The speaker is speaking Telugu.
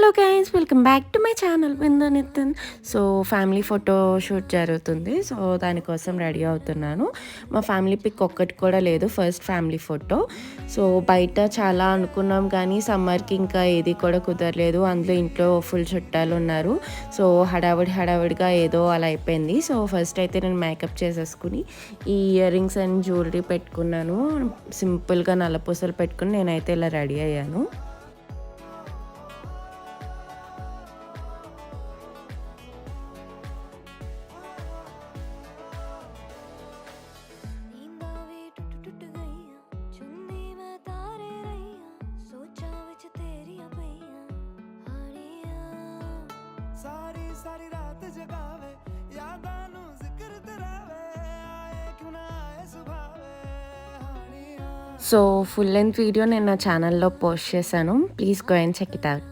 Hello guys, welcome back to my channel Bindu Nitin. So family photo shoot జరుగుతుంది. సో దానికోసం రెడీ అవుతున్నాను. మా ఫ్యామిలీ పిక్ ఒక్కటి కూడా లేదు, ఫస్ట్ ఫ్యామిలీ ఫోటో. సో బయట చాలా అనుకున్నాం కానీ సమ్మర్కి ఇంకా ఏది కూడా కుదరలేదు. అందులో ఇంట్లో ఫుల్ చుట్టాలు ఉన్నారు. సో హడావిడిగా ఏదో అలా అయిపోయింది. సో ఫస్ట్ అయితే నేను మేకప్ చేసేసుకుని ఈ ఇయర్ రింగ్స్ అండ్ జ్యువెలరీ పెట్టుకున్నాను. సింపుల్గా నల్లపూసలు పెట్టుకుని నేనైతే ఇలా రెడీ అయ్యాను. सारी रात जगावे यादां नु जिक्र तेरावे आए क्यों ना आए सुभावे हानिया. సో ఫుల్ లెంత్ వీడియో నేను నా ఛానల్లో పోస్ట్ చేశాను. Please go and check it out.